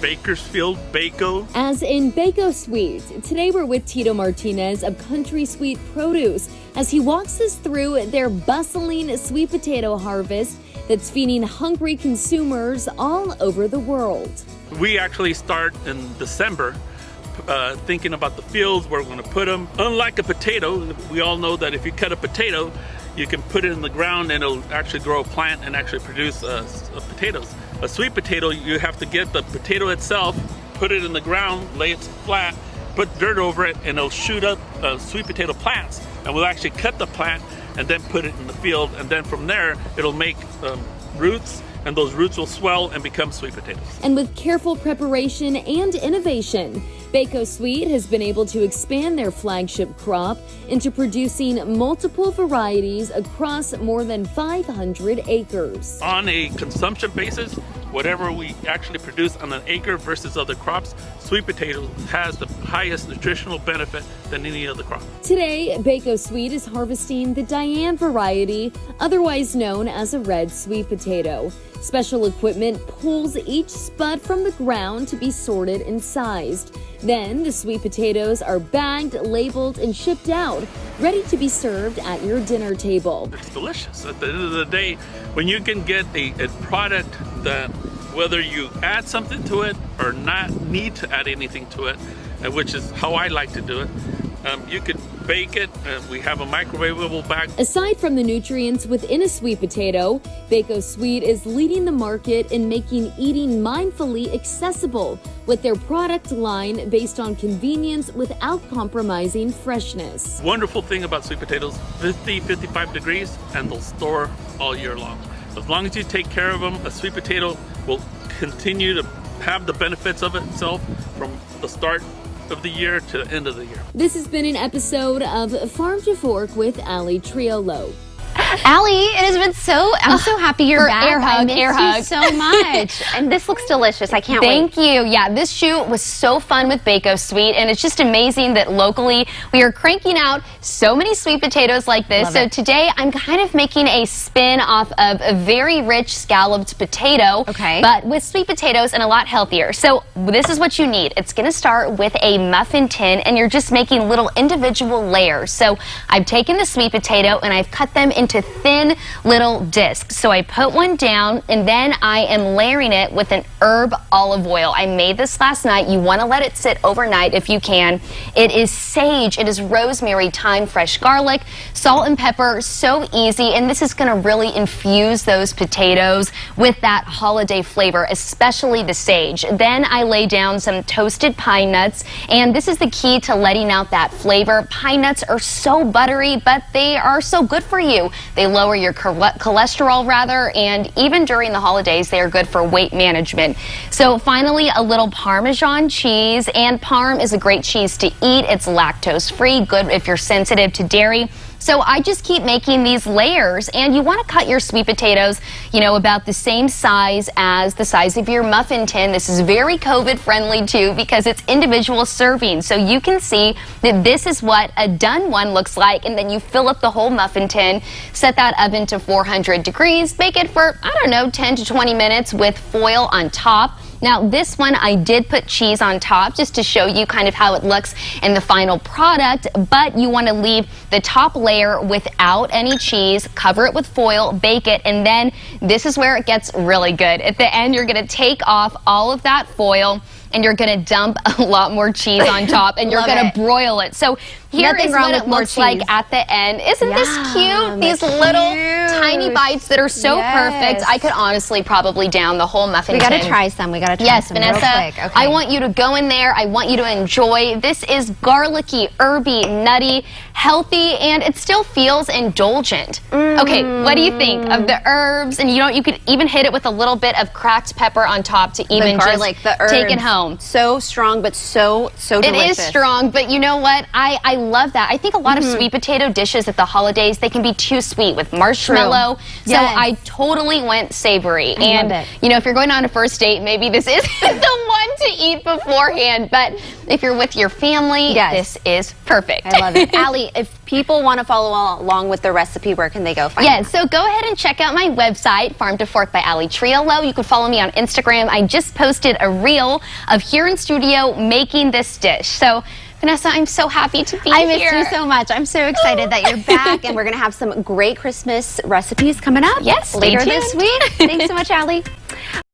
Bakersfield Bako. As in Bako Sweet, today we're with Tito Martinez of Country Sweet Produce as he walks us through their bustling sweet potato harvest that's feeding hungry consumers all over the world. We actually start in December thinking about the fields where we're going to put them. Unlike a potato, we all know that if you cut a potato, you can put it in the ground and it'll actually grow a plant and actually produce potatoes. A sweet potato, you have to get the potato itself, put it in the ground, lay it flat, put dirt over it, and it'll shoot up sweet potato plants. And we'll actually cut the plant and then put it in the field, and then from there it'll make roots, and those roots will swell and become sweet potatoes. And with careful preparation and innovation, Bako Sweet has been able to expand their flagship crop into producing multiple varieties across more than 500 acres. On a consumption basis, whatever we actually produce on an acre versus other crops, sweet potatoes has the highest nutritional benefit than any other crop. Today, Bako Sweet is harvesting the Diane variety, otherwise known as a red sweet potato. Special equipment pulls each spud from the ground to be sorted and sized. Then the sweet potatoes are bagged, labeled, and shipped out, ready to be served at your dinner table. It's delicious. At the end of the day, when you can get a product that whether you add something to it or not need to add anything to it, which is how I like to do it, you can bake it. We have a microwavable bag. Aside from the nutrients within a sweet potato, Bako Sweet is leading the market in making eating mindfully accessible with their product line based on convenience without compromising freshness. Wonderful thing about sweet potatoes, 55 degrees, and they'll store all year long. As long as you take care of them, a sweet potato will continue to have the benefits of itself from the start of the year to the end of the year. This has been an episode of Farm to Fork with Ali Triolo. Allie, it has been I'm so happy you're back. Air hug, I miss you so much. And this looks delicious. I can't wait. Thank you. Yeah, this shoot was so fun with Bako Sweet, and it's just amazing that locally we are cranking out so many sweet potatoes like this. Love so it. today I'm kind of making a spin off of a very rich scalloped potato, Okay. but with sweet potatoes and a lot healthier. So this is what you need. It's going to start with a muffin tin, and you're just making little individual layers. So I've taken the sweet potato and I've cut them into thin little discs. So I put one down and then I am layering it with an herb olive oil. I made this last night. You want to let it sit overnight if you can. It is sage, it is rosemary, thyme, fresh garlic, salt and pepper. So easy, and this is going to really infuse those potatoes with that holiday flavor, especially the sage. Then I lay down some toasted pine nuts, and this is the key to letting out that flavor. Pine nuts are so buttery, but they are so good for you. They lower your cholesterol and even during the holidays, they are good for weight management. So finally, a little Parmesan cheese, and Parm is a great cheese to eat. It's lactose free, good if you're sensitive to dairy. So I just keep making these layers, and you want to cut your sweet potatoes, about the same size as the size of your muffin tin. This is very COVID friendly too because it's individual serving. So you can see that this is what a done one looks like, and then you fill up the whole muffin tin, set that oven to 400 degrees, bake it for, 10 to 20 minutes with foil on top. Now this one I did put cheese on top just to show you kind of how it looks in the final product, but you want to leave the top layer without any cheese, cover it with foil, bake it, and then this is where it gets really good. At the end, you're going to take off all of that foil and you're going to dump a lot more cheese on top, and you're going to broil it. So here is what it looks like at the end. Isn't this cute? These little tiny bites that are so perfect. I could honestly probably down the whole muffin tin. We got to try some. We got to try Yes, some Vanessa, real quick. Okay. I want you to go in there. I want you to enjoy. This is garlicky, herby, nutty, healthy, and it still feels indulgent. Okay, what do you think of the herbs? And you could even hit it with a little bit of cracked pepper on top to even garlic, just the herbs, take it home. So strong, but so delicious. It is strong, but you know what? I love that. I think a lot of sweet potato dishes at the holidays, they can be too sweet with marshmallow. So I totally went savory. And if you're going on a first date, maybe this is the one to eat beforehand. But if you're with your family, this is perfect. I love it. Allie, if people want to follow along with the recipe, where can they go find Yeah, it? so go ahead and check out my website, Farm to Fork by Ali Triolo. You can follow me on Instagram. I just posted a reel of here in studio making this dish. So, Vanessa, I'm so happy to be here. I missed you so much. I'm so excited that you're back, and we're going to have some great Christmas recipes coming up Yes, stay later this tuned. week. Thanks so much, Ali.